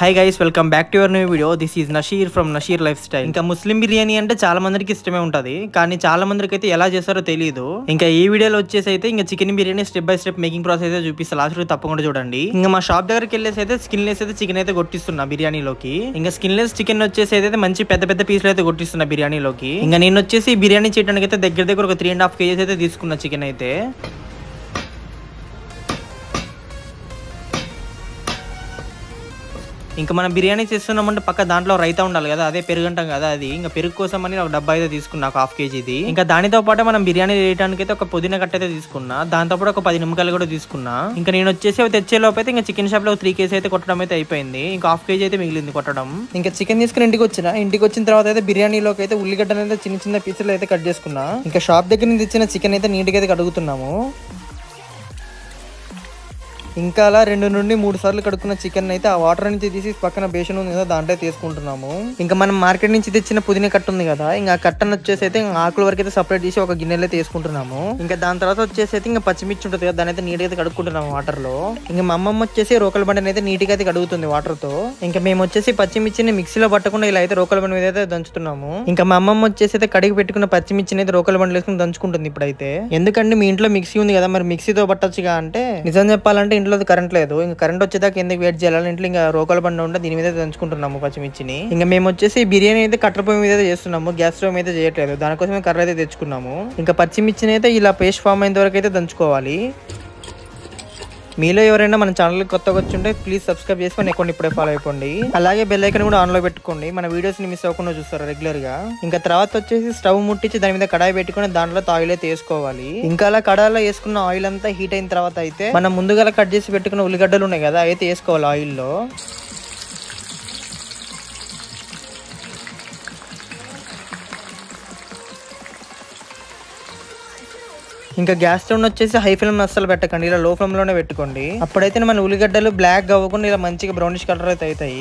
Hi guys, welcome back to your new video. This is Nasheer from Nasheer life style. ఇంకా Muslim biryani అంటే చాలా మందికి ఇష్టమే ఉంటది, కానీ చాలా మందికి అయితే ఎలా చేస్తారో తెలియదు. ఇంకా ఈ వీడియోలో వచ్చేసి అయితే ఇంకా chicken biryani step by step making process అయితే చూపిస్తా. లాస్ట్ వరకు తప్పకుండా చూడండి. ఇంకా మా షాప్ దగ్గరికి వెళ్ళేసి అయితే స్కిన్లెస్ అయితే చికెన్ అయితే కొట్టిస్తున్నా బిర్యానీలోకి. ఇంకా స్కిన్లెస్ చికెన్ వచ్చేసి అయితే మంచి పెద్ద పెద్ద పీసులు అయితే కొట్టిస్తున్నా బిర్యానీలోకి. ఇంకా నేను వచ్చేసి బిర్యానీ చేయడానికి అయితే దగ్గర ఒక 3.5 kgs అయితే తీసుకున్నా చికెన్ అయితే. ఇంకా మనం బిర్యానీ చేస్తున్నామంటే పక్క దాంట్లో రైతా ఉండాలి కదా, అదే పెరుగు అంటాం కదా, అది ఇంకా పెరుగు కోసం అని ఒక డబ్బా అయితే తీసుకున్నా, ఒక 1/2 kgది. ఇంకా దానితో పాటు మనం బిర్యానీ చేయడానికి అయితే ఒక పుదీనా కట్ట అయితే తీసుకున్నా, దాంతో పాటు ఒక 10 నిమ్మకాయలు కూడా తీసుకున్నా. ఇంకా నేను వచ్చేసి తెచ్చే లోపు అయితే ఇంకా చికెన్ షాప్ లో 3 kgs అయితే కొట్టడం అయితే అయిపోయింది. ఇంకా 1/2 kg అయితే మిగిలింది కొట్టడం. ఇంకా చికెన్ తీసుకుని ఇంటికి వచ్చిన తర్వాత అయితే బిర్యానీలోకి అయితే ఉల్లిగడ్డలు అయితే చిన్న చిన్న పీసులు అయితే కట్ చేసుకున్నా. ఇంకా షాప్ దగ్గర నుంచి తెచ్చిన చికెన్ అయితే నీట్గా అయితే కడుగుతున్నాము. ఇంకా అలా 2 నుండి 3 సార్లు కడుక్కున్న చికెన్ అయితే ఆ వాటర్ నుంచి తీసి పక్కన బేషన్ ఉంది కదా దాంట్లో తీసుకుంటున్నాము. ఇంకా మనం మార్కెట్ నుంచి తెచ్చిన పుదీనా కట్ట ఉంది కదా, ఇంకా కట్టను వచ్చేసి అయితే ఆకుల వరకు అయితే సపరేట్ చేసి ఒక గిన్నెలో తీసుకుంటున్నాము. ఇంకా దాని తర్వాత వచ్చేసి అయితే ఇంకా పచ్చిమిర్చి ఉంటుంది కదా, దాని అయితే నీట్గా అయితే కడుక్కుంటున్నాము వాటర్ లో. ఇంకా మా అమ్మమ్మ వచ్చేసి రోకల బండిని అయితే నీట్గా అయితే కడుగుతుంది వాటర్ తో. ఇంకా మేము వచ్చేసి పచ్చిమిర్చిని మిక్సీలో పట్టకుండా ఇలా అయితే రోకల బండి మీద అయితే దంచుతున్నాము. ఇంకా మా అమ్మమ్మ వచ్చేసి అయితే కడిగి పెట్టుకున్న పచ్చిమిర్చిని అయితే రోకల బండి వేసుకుని దంచుకుంటుంది ఇప్పుడైతే. ఎందుకంటే మీ ఇంట్లో మిక్సీ ఉంది కదా, మరి మిక్సీతో పట్టొచ్చుగా అంటే నిజం చెప్పాలంటే ఇంట్లో కరెంట్ లేదు. ఇంకా కరెంట్ వచ్చేదాకా ఎందుకు వెయిట్ చేయాలి, ఇంట్లో ఇంకా రోకల బండి ఉంటే దీని మీద దంచుకుంటున్నాము పచ్చిమిర్చిని. ఇంకా మేము వచ్చేసి బిర్యానీ అయితే కట్టెల పొయ్యి మీద చేస్తున్నాము, గ్యాస్ స్టవ్ అయితే చేయట్లేదు. దానికోసమే కర్ర అయితే తెచ్చుకున్నాము. ఇంకా పచ్చిమిర్చిని అయితే ఇలా పేస్ట్ ఫామ్ అయిన వరకు అయితే దంచుకోవాలి. మీలో ఎవరైనా మన ఛానల్ కొత్తగా వచ్చి ఉంటే ప్లీజ్ సబ్స్క్రైబ్ చేసుకొని ఇప్పుడే ఫాలో అయిపోండి. అలాగే బెల్ ఐకాన్ కూడా ఆన్ లో పెట్టుకోండి, మన వీడియోస్ ని మిస్ అవ్వకుండా చూస్తారు రెగ్యులర్ గా. ఇంకా తర్వాత వచ్చేసి స్టవ్ ముట్టించి దాని మీద కడాయి పెట్టుకుని దాంట్లో ఆయిల్ అయితే వేసుకోవాలి. ఇంకా అలా కడాయిలో వేసుకున్న ఆయిల్ అంతా హీట్ అయిన తర్వాత అయితే మనం ముందుగా కట్ చేసి పెట్టుకున్న ఉల్లిగడ్డలు ఉన్నాయి కదా అయితే వేసుకోవాలి ఆయిల్లో. ఇంకా గ్యాస్ స్టవ్ వచ్చేసి హై ఫ్లేమ్ అస్సలు పెట్టకండి, ఇలా లో ఫ్లేమ్ లోనే పెట్టుకోండి. అప్పుడైతే మన ఉల్లిగడ్డలు బ్లాక్ అవ్వకుండా ఇలా మంచిగా బ్రౌనిష్ కలర్ అయితే అవుతాయి.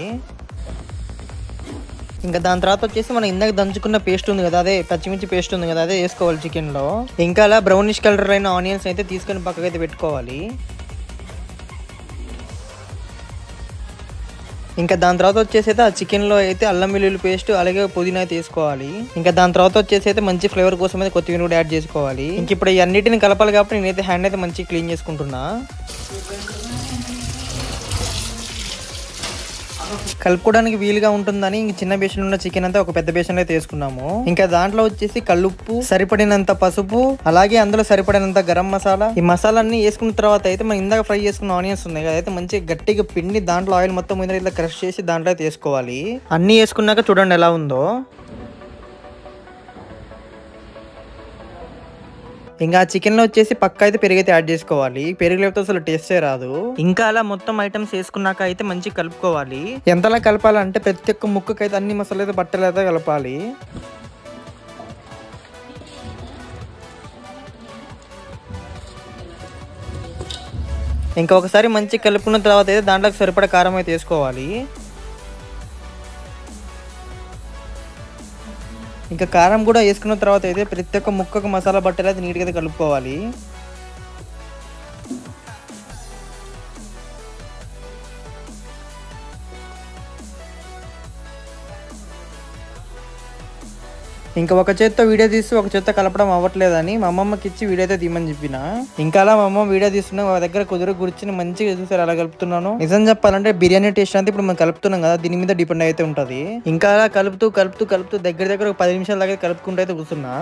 ఇంకా దాని తర్వాత వచ్చేసి మనం ఇందాక దంచుకున్న పేస్ట్ ఉంది కదా, అదే పచ్చిమిర్చి పేస్ట్ ఉంది కదా, అదే వేసుకోవాలి చికెన్ లో. ఇంకా అలా బ్రౌనిష్ కలర్ అయిన ఆనియన్స్ అయితే తీసుకొని పక్కకైతే పెట్టుకోవాలి. ఇంకా దాని తర్వాత వచ్చేసి అయితే ఆ చికెన్ లో అయితే అల్లం వెల్లుల్లి పేస్ట్ అలాగే పుదీనా అయితే వేసుకోవాలి. ఇంకా దాని తర్వాత వచ్చేసి అయితే మంచి ఫ్లేవర్ కోసం అయితే కొత్తిమీర కూడా యాడ్ చేసుకోవాలి. ఇంక ఇప్పుడు ఈ అన్నిటిని కలపాలి కాబట్టి నేనైతే హ్యాండ్ అయితే మంచిగా క్లీన్ చేసుకుంటున్నా. కలుపుకోవడానికి వీలుగా ఉంటుందని ఇంక చిన్న బేషన్ ఉన్న చికెన్ అంతా ఒక పెద్ద బేషన్ అయితే వేసుకున్నాము. ఇంకా దాంట్లో వచ్చేసి కల్లుప్పు, సరిపడినంత పసుపు, అలాగే అందులో సరిపడినంత గరం మసాలా, ఈ మసాలాన్ని వేసుకున్న తర్వాత అయితే మనం ఇందాక ఫ్రై చేసుకున్న ఆనియన్స్ ఉన్నాయి కదా అయితే మంచిగా గట్టిగా పిండి దాంట్లో ఆయిల్ మొత్తం మీద ఇట్లా క్రష్ చేసి దాంట్లో అయితే వేసుకోవాలి. అన్ని వేసుకున్నాక చూడండి ఎలా ఉందో. ఇంకా చికెన్ లో వచ్చేసి పక్క అయితే పెరుగు అయితే యాడ్ చేసుకోవాలి, పెరుగు లేకపోతే అసలు టేస్టే రాదు. ఇంకా అలా మొత్తం ఐటమ్స్ వేసుకున్నాక అయితే మంచిగా కలుపుకోవాలి. ఎంతలా కలపాలంటే ప్రతి ఒక్క ముక్కకి అయితే అన్ని మసాలా అయితే బట్టలు అయితే కలపాలి. ఇంకా ఒకసారి మంచిగా కలుపుకున్న తర్వాత అయితే దాంట్లోకి సరిపడా కారం అయితే వేసుకోవాలి. ఇంకా కారం కూడా వేసుకున్న తర్వాత అయితే ప్రతి ఒక్క ముక్కకు మసాలా బట్టలు అయితే నీట్గా అయితే కలుపుకోవాలి. ఇంకా ఒక చేత్తో వీడియో తీసి ఒక చేత్తో కలపడం అవ్వట్లేదని మా అమ్మమ్మకి ఇచ్చి వీడియో అయితే తీయమని చెప్పిన. ఇంకా అలా మా అమ్మ వీడియో తీస్తున్నా ఒక దగ్గర కుదురు కూర్చుని మంచిగా చూసారు అలా కలుపుతున్నాను. నిజం చెప్పాలంటే బిర్యానీ టేస్ట్ అంతా ఇప్పుడు మనం కలుపుతున్నాం కదా దీని మీద డిపెండ్ అయితే ఉంటది. ఇంకా అలా కలుపుతూ దగ్గర ఒక 10 నిమిషాల దాకా కలుపుకుంటూ అయితే కూర్చున్నా.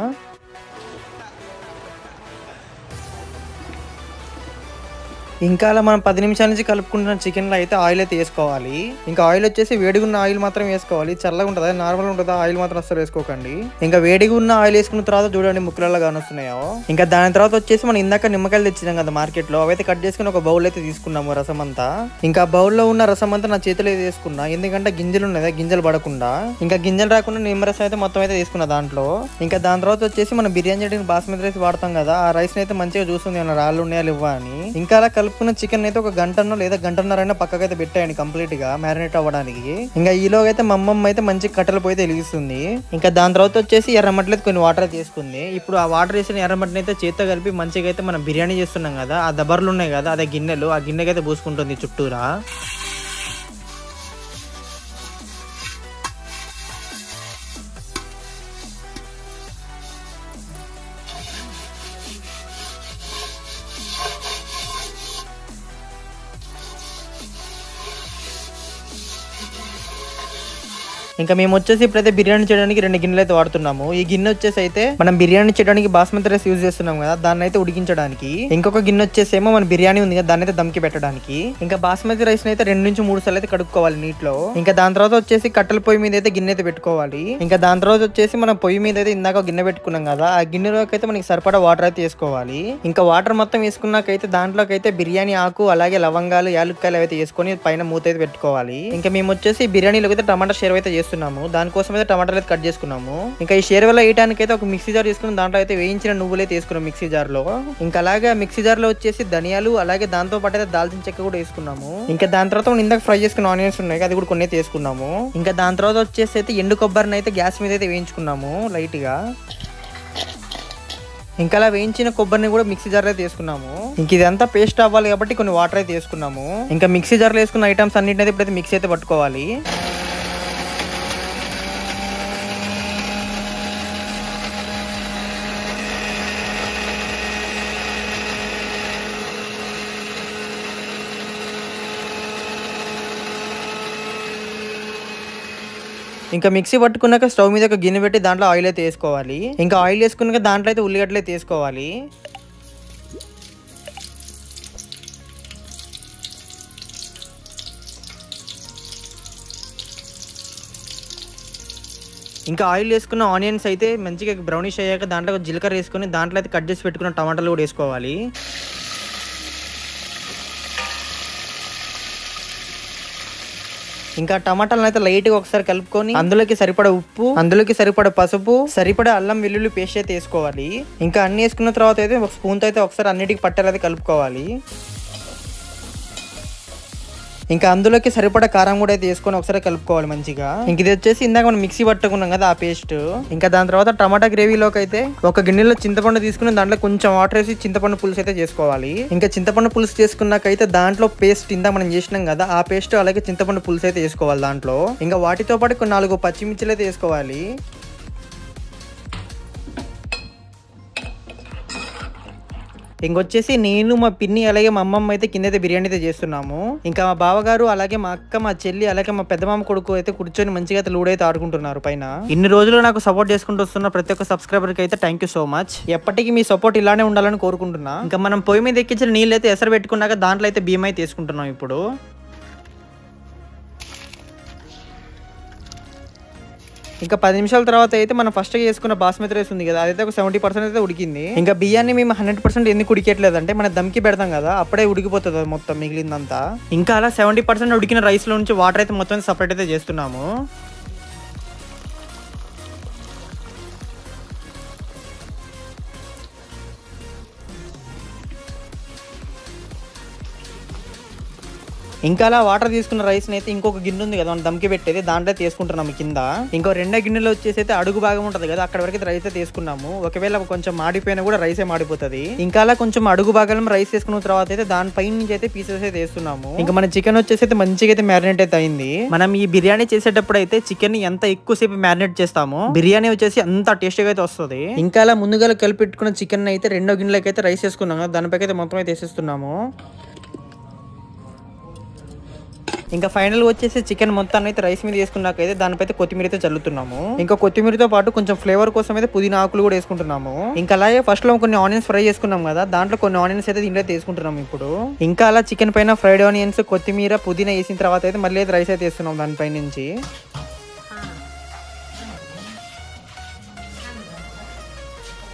ఇంకా అలా మనం 10 నిమిషాల నుంచి కలుపుకుంటున్న చికెన్ లో అయితే ఆయిల్ అయితే వేసుకోవాలి. ఇంకా ఆయిల్ వచ్చేసి వేడిగా ఉన్న ఆయిల్ మాత్రం వేసుకోవాలి, చల్లగా ఉంటుందా నార్మల్ ఉంటుందా ఆయిల్ మాత్రం అసలు వేసుకోకండి. ఇంకా వేడిగా ఉన్న ఆయిల్ వేసుకున్న తర్వాత చూడండి ముక్కలలో కానొస్తున్నాయో. ఇంకా దాని తర్వాత వచ్చేసి మనం ఇందాక నిమ్మకాయలు తెచ్చినాం కదా మార్కెట్ లో, అవైతే కట్ చేసుకుని ఒక బౌల్ అయితే తీసుకున్నాము రసం అంతా. ఇంకా బౌల్లో ఉన్న రసం అంతా నా చేతిలో అయితే వేసుకున్నా, ఎందుకంటే గింజలు ఉన్నాయి గింజలు పడకుండా. ఇంకా గింజలు రాకుండా నిమ్మరసం అయితే మొత్తం అయితే తీసుకున్నా దాంట్లో. ఇంకా దాని తర్వాత వచ్చేసి మనం బిర్యానీ చేయడానికి బాస్మతి రైస్ వాడతాం కదా, ఆ రైస్ అయితే మంచిగా చూస్తుంది ఏమన్నా రాళ్ళు ఉన్నాయా ఇవ్వా అని. ఇంకా అలా కలుపుకున్న చికెన్ అయితే ఒక గంటన్నో లేదా గంటన్నరైనా పక్కకైతే పెట్టాయండి కంప్లీట్ గా మ్యారినేట్ అవ్వడానికి. ఇంకా ఈలోగా అయితే మా అమ్మమ్మ అయితే మంచి కట్టెలు పోయితే వెలిగిస్తుంది. ఇంకా దాని తర్వాత వచ్చేసి ఎర్రమట్లేదు కొన్ని వాటర్ తీసుకుంది. ఇప్పుడు ఆ వాటర్ వేసిన ఎర్రమట్టిని అయితే చేత్తో కలిపి మంచిగా అయితే మనం బిర్యానీ చేస్తున్నాం కదా ఆ దబర్లు ఉన్నాయి కదా అదే గిన్నెలు, ఆ గిన్నెకి అయితే పూసుకుంటుంది చుట్టూరా. ఇంకా మేము వచ్చేసి ఇప్పుడైతే బిర్యానీ చేయడానికి 2 గిన్నెలు అయితే వాడుతున్నాము. ఈ గిన్నె వచ్చేసి అయితే మనం బిర్యానీ చేయడానికి బాస్మతి రైస్ యూజ్ చేస్తున్నాం కదా, దాన్ని అయితే ఉడికించడానికి. ఇంకొక గిన్నె వచ్చేసేమో మన బిర్యానీ ఉంది కదా, దాన్ని అయితే దమ్కి పెట్టడానికి. ఇంకా బాస్మతి రైస్ అయితే 2 నుంచి 3 సార్లు అయితే కడుక్కోవాలి నీటిలో. ఇంకా దాని తర్వాత వచ్చేసి కట్టెల పొయ్యి మీద అయితే గిన్నె అయితే పెట్టుకోవాలి. ఇంకా దాని తర్వాత వచ్చేసి మనం పొయ్యి మీద అయితే ఇందాక గిన్నె పెట్టుకున్నాం కదా, ఆ గిన్నెలోకి అయితే మనకి సరిపడా వాటర్ అయితే వేసుకోవాలి. ఇంకా వాటర్ మొత్తం వేసుకున్నాకైతే దాంట్లోకి అయితే బిర్యానీ ఆకు అలాగే లవంగాలు యాలుక్కాయలు అయితే వేసుకొని పైన మూత అయితే పెట్టుకోవాలి. ఇంకా మేము వచ్చేసి బిర్యానీలోకి అయితే టమాటా షేర్వ అయితే చేస్తున్నాము. దానికోసం అయితే టమాటాలు అయితే కట్ చేసుకున్నాము. ఇంకా ఈ షేర్వలో వేయడానికి అయితే ఒక మిక్సీ జార్ తీసుకుని దాంట్లో అయితే వేయించిన నువ్వులు అయితే వేసుకున్నాం మిక్సీ జార్ లో. ఇంకా అలాగే మిక్సీ జార్ లో వచ్చేసి ధనియాలు అలాగే దాంతో పాటు అయితే దాల్చిన చెక్క కూడా వేసుకున్నాము. ఇంకా దాని తర్వాత మనం ఇందాక ఫ్రై చేసుకున్న ఆనియన్స్ ఉన్నాయి, అది కూడా కొన్ని అయితే వేసుకున్నాము. ఇంకా దాని తర్వాత వచ్చేసి అయితే ఎండు కొబ్బరిని అయితే గ్యాస్ మీద అయితే వేయించుకున్నాము లైట్ గా. ఇంకా అలా వేయించిన కొబ్బరిని కూడా మిక్సీ జార్ అయితే తీసుకున్నాము. ఇంక ఇదంతా పేస్ట్ అవ్వాలి కాబట్టి కొన్ని వాటర్ అయితే వేసుకున్నాము. ఇంకా మిక్సీ జార్లో వేసుకున్న ఐటమ్స్ అన్నింటినీ అయితే ఇప్పుడైతే మిక్సీ అయితే పట్టుకోవాలి. ఇంకా మిక్సీ పట్టుకున్నాక స్టవ్ మీద ఒక గిన్నె పెట్టి దాంట్లో ఆయిల్ అయితే వేసుకోవాలి. ఇంకా ఆయిల్ వేసుకున్నాక దాంట్లో అయితే ఉల్లిగడ్డలు అయితే వేసుకోవాలి. ఇంకా ఆయిల్ వేసుకున్న ఆనియన్స్ అయితే మంచిగా బ్రౌనిష్ అయ్యాక దాంట్లో జీలకర్ర వేసుకొని దాంట్లో అయితే కట్ చేసి పెట్టుకున్న టమాటాలు కూడా వేసుకోవాలి. ఇంకా టమాటాలను అయితే లైట్ గా ఒకసారి కలుపుకొని అందులోకి సరిపడా ఉప్పు, అందులోకి సరిపడా పసుపు, సరిపడా అల్లం వెల్లుల్లి పేస్ట్ అయితే వేసుకోవాలి. ఇంకా అన్ని వేసుకున్న తర్వాత అయితే ఒక స్పూన్ తో అయితే ఒకసారి అన్నిటికి పట్టేలా కలుపుకోవాలి. ఇంకా అందులోకి సరిపడా కారం కూడా అయితే వేసుకొని ఒకసారి కలుపుకోవాలి మంచిగా. ఇంక ఇది వచ్చేసి ఇందాక మనం మిక్సీ పట్టుకున్నాం కదా ఆ పేస్ట్. ఇంకా దాని తర్వాత టమాటా గ్రేవీలోకి అయితే ఒక గిన్నెలో చింతపండు తీసుకుని దాంట్లో కొంచెం వాటర్ వేసి చింతపండు పులుసు అయితే చేసుకోవాలి. ఇంకా చింతపండు పులుసు చేసుకున్నాకైతే దాంట్లో పేస్ట్ ఇందాక మనం చేసినాం కదా ఆ పేస్ట్ అలాగే చింతపండు పులుసు అయితే వేసుకోవాలి దాంట్లో. ఇంకా వాటితో పాటు కొన్ని 4 పచ్చిమిర్చిలు అయితే వేసుకోవాలి. ఇంకొచ్చేసి నేను మా పిన్ని అలాగే మా అమ్మమ్మ అయితే కింద అయితే బిర్యానీ అయితే చేస్తున్నాము. ఇంకా మా బావగారు అలాగే మా అక్క మా చెల్లి అలాగే మా పెద్దమామ కొడుకు అయితే కూర్చొని మంచిగా అయితే లూడో అయితే ఆడుకుంటున్నారు పైన. ఇన్ని రోజులు నాకు సపోర్ట్ చేసుకుంటూ వస్తున్న ప్రతి ఒక్క సబ్స్క్రైబర్ కి అయితే థ్యాంక్ యూ సో మచ్. ఎప్పటికీ మీ సపోర్ట్ ఇలానే ఉండాలని కోరుకుంటున్నా. ఇంకా మనం పొయ్యి మీద ఎక్కించిన నీళ్ళు అయితే ఎసరు పెట్టుకున్నాక దాంట్లో అయితే బియ్యం అయితే తీసుకుంటున్నాం ఇప్పుడు. ఇంకా 10 నిమిషాల తర్వాత అయితే మనం ఫస్ట్ చేసుకున్న బాస్మతి రైస్ ఉంది కదా అదైతే ఒక 70% అయితే ఉడికింది. ఇంకా బియ్యాన్ని మేము 100% ఎందుకు ఉడికేట్లేదు అంటే మనం దమ్కి పెడతాం కదా అప్పుడే ఉడికిపోతుంది మొత్తం మిగిలిందంతా. ఇంకా అలా 70% ఉడికిన రైస్ లో నుంచి వాటర్ అయితే మొత్తం సపరేట్ అయితే చేస్తున్నాము. ఇంకా అలా వాటర్ తీసుకున్న రైస్ అయితే ఇంకొక గిన్నె ఉంది కదా మనం దమ్కి పెట్టేది దాంట్లో తీసుకుంటున్నాము కింద. ఇంకో 2 గిన్నెలు వచ్చేసి అయితే అడుగు భాగం ఉంటది కదా అక్కడ వరకు రైస్ అయితే తీసుకున్నాము. ఒకవేళ కొంచెం మాడిపోయినా కూడా రైసే మాడిపోతుంది. ఇంకా అలా కొంచెం అడుగు భాగంలో రైస్ తీసుకున్న తర్వాత అయితే దానిపై నుంచి అయితే పీసెస్ అయితే వేస్తున్నాము. ఇంకా మన చికెన్ వచ్చేసి అయితే మంచిగా అయితే మ్యారినేట్ అయితే అయింది. మనం ఈ బిర్యానీ చేసేటప్పుడు అయితే చికెన్ ఎంత ఎక్కువసేపు మ్యారినేట్ చేస్తామో బిర్యానీ వచ్చేసి అంత టేస్టీగా అయితే వస్తుంది. ఇంకా అలా ముందుగా కలిపి పెట్టుకున్న చికెన్ అయితే 2 గిన్నెలకి అయితే రైస్ వేసుకున్నాము. దానిపై అయితే మొత్తం అయితే వేసేస్తున్నాము. ఇంకా ఫైనల్ వచ్చేసి చికెన్ మొత్తాన్ని అయితే రైస్ మీద వేసుకున్నాకైతే దానిపై కొత్తిమీర అయితే చల్లుతున్నాము. ఇంకా కొత్తిమీరతో పాటు కొంచెం ఫ్లేవర్ కోసం అయితే పుదీనా ఆకులు కూడా వేసుకుంటున్నాము. ఇంకా అలాగే ఫస్ట్ లో కొన్ని ఆనియన్స్ ఫ్రై చేసుకున్నాం కదా దాంట్లో కొన్ని ఆనియన్స్ అయితే దీంట్లో తీసుకుంటున్నాము ఇప్పుడు. ఇంకా అలా చికెన్ పైన ఫ్రైడ్ ఆనియన్స్ కొత్తిమీర పుదీనా వేసిన తర్వాత అయితే మళ్ళీ అయితే రైస్ అయితే వేస్తున్నాం దానిపై నుంచి.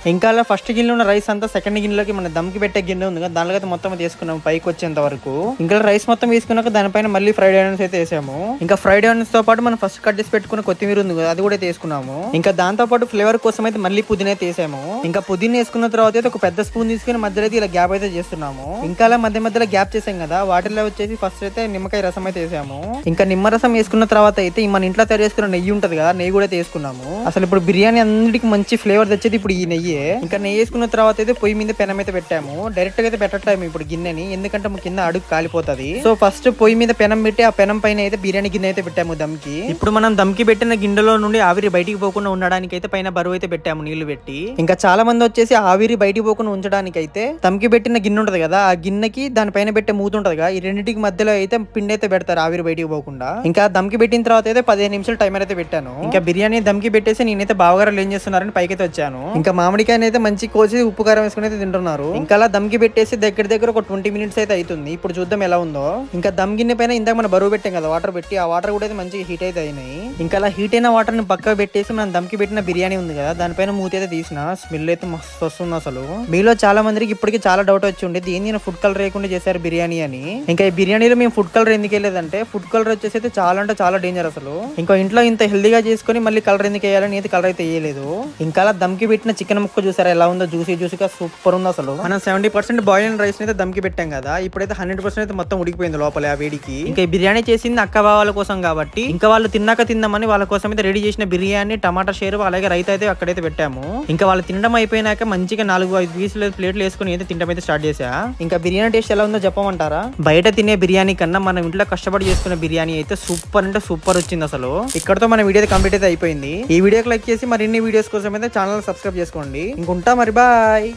ఇంకా అలా ఫస్ట్ గిన్నెలో ఉన్న రైస్ అంతా సెకండ్ గిన్నెలోకి మన దమ్కి పెట్టే గిన్నె ఉంది కదా దానిలో అయితే మొత్తం తీసుకున్నాం పైకి వచ్చేంత వరకు. ఇంకా రైస్ మొత్తం వేసుకున్నాక దానిపైన మళ్ళీ ఫ్రైడ్ ఆనియన్స్ అయితే వేసాము. ఇంకా ఫ్రైడ్ ఆనియన్స్ తో పాటు మనం ఫస్ట్ కట్ చేసి పెట్టుకున్న కొత్తిమీర ఉంది కదా అది కూడా తీసుకున్నాము. ఇంకా దాంతో పాటు ఫ్లేవర్ కోసం అయితే మళ్ళీ పుదీనా అయితే వేసాము. ఇంకా పుదీనా వేసుకున్న తర్వాత అయితే ఒక పెద్ద స్పూన్ తీసుకుని మధ్యలో అయితే ఇలా గ్యాప్ అయితే చేస్తున్నాము. ఇంకా అలా మధ్య మధ్యలో గ్యాప్ చేసాం కదా వాటిలో వచ్చేసి ఫస్ట్ అయితే నిమ్మకాయ రసం అయితే వేసాము. ఇంకా నిమ్మరసం వేసుకున్న తర్వాత అయితే మన ఇంట్లో తయారు చేసుకున్న నెయ్యి ఉంటది కదా నెయ్యి కూడా తీసుకున్నాము. అసలు ఇప్పుడు బిర్యానీ అన్నిటికీ మంచి ఫ్లేవర్ తెచ్చేది ఇప్పుడు ఈ నెయ్యి. నెయ్యి. ఇంకా నెయ్యి వేసుకున్న తర్వాత అయితే పొయ్యి మీద పెనం అయితే పెట్టాము. డైరెక్ట్ గా అయితే పెట్టట్లేము ఇప్పుడు గిన్నెని, ఎందుకంటే కింద అడుగు కాలిపోతుంది. సో ఫస్ట్ పొయ్యి మీద పెనం పెట్టి ఆ పెనం పైన అయితే బిర్యానీ గిన్నె అయితే పెట్టాము దమ్కి. ఇప్పుడు మనం దమ్కి పెట్టిన గిన్నెలో నుండి ఆవిరి బయటికి పోకుండా ఉండడానికి అయితే పైన బరువు అయితే పెట్టాము నీళ్లు పెట్టి. ఇంకా చాలా మంది వచ్చేసి ఆవిరి బయటికి పోకుండా ఉంచడానికి అయితే దమ్కి పెట్టిన గిన్నె ఉంటది కదా, ఆ గిన్నెకి దానిపైన పెట్టే మూత ఉంటది కదా, ఈ రెండింటికి మధ్యలో అయితే పిండి అయితే పెడతారు ఆవిరి బయటికి పోకుండా. ఇంకా దమ్కి పెట్టిన తర్వాత అయితే 15 నిమిషాలు టైమర్ అయితే పెట్టాను. ఇంకా బిర్యానీ దమ్కి పెట్టేసి నేనైతే బావగారు ఏం చేస్తున్నారని పైకి అయితే వచ్చాను. ఇంకా మామిడికాయని అయితే మంచి కోసి ఉప్పు కారం వేసుకుని అయితే తింటున్నారు. ఇంకా అలా దమ్కి పెట్టేసి దగ్గర ఒక 20 మినిట్స్ అయితే అవుతుంది. ఇప్పుడు చూద్దాం ఎలా ఉందో. ఇంకా దమ్ గిన్నె పైన ఇందాక మనం బరువు పెట్టాం కదా వాటర్ పెట్టి, ఆ వాటర్ కూడా అయితే మంచిగా హీట్ అయితే అయినాయి. ఇంకా అలా హీట్ అయిన వాటర్ ని పక్కకు పెట్టేసి మనం దమ్కి పెట్టిన బిర్యానీ ఉంది కదా దానిపైన మూత అయితే తీసిన. స్మెల్ అయితే మస్తు వస్తుంది అసలు. మీలో చాలా మందికి ఇప్పటికి చాలా డౌట్ వచ్చి ఉండేది ఏంది ఫుడ్ కలర్ వేయకుండా చేశారు బిర్యానీ అని. ఇంకా ఈ బిర్యానీలో మేము ఫుడ్ కలర్ ఎందుకు వేయలేదంటే ఫుడ్ కలర్ వచ్చేసి అయితే చాలా అంటే చాలా డేంజర్ అసలు. ఇంకా ఇంట్లో ఇంత హెల్దీగా చేసుకుని మళ్ళీ కలర్ ఎందుకు వేయాలని అయితే కలర్ అయితే వేయలేదు. ఇంకా అలా దమ్కి పెట్టిన చికెన్ ముక్క చూసారా ఎలా ఉందో, జ్యూసీగా సూపర్ ఉంది అసలు. మనం 70% బాయిల్ రైస్ అయితే దమ్కి పెట్టాం కదా, ఇప్పుడైతే 100% అయితే మొత్తం ఉడికిపోయింది లోపల ఆ వేడికి. ఇంకా ఈ బిర్యానీ చేసింది అక్క బావాల కోసం కాబట్టి ఇంకా వాళ్ళు తిన్నాక తిందామని వాళ్ళ కోసం అయితే రెడీ చేసిన బిర్యానీ, టమాటా షేర్ అలాగే రైతా అయితే అక్కడైతే పెట్టాము. ఇంకా వాళ్ళు తినడం అయిపోయినాక మంచిగా 4-5 పీసులు ప్లేట్లు వేసుకుని అయితే తినడం అయితే స్టార్ట్ చేసా. ఇంకా బిర్యానీ టేస్ట్ ఎలా ఉందో చెప్పమంటారా? బయట తినే బిర్యానీ కన్నా మనం ఇంట్లో కష్టపడి చేసుకునే బిర్యానీ అయితే సూపర్ అంటే సూపర్ వచ్చింది అసలు. ఇక్కడతో మన వీడియో కంప్లీట్ అయితే అయిపోయింది. ఈ వీడియోకి లైక్ చేసి మరిన్ని వీడియోస్ కోసం అయితే ఛానల్ సబ్స్క్రైబ్ చేసుకోండి. ఇంకుంటా మరి, బాయ్.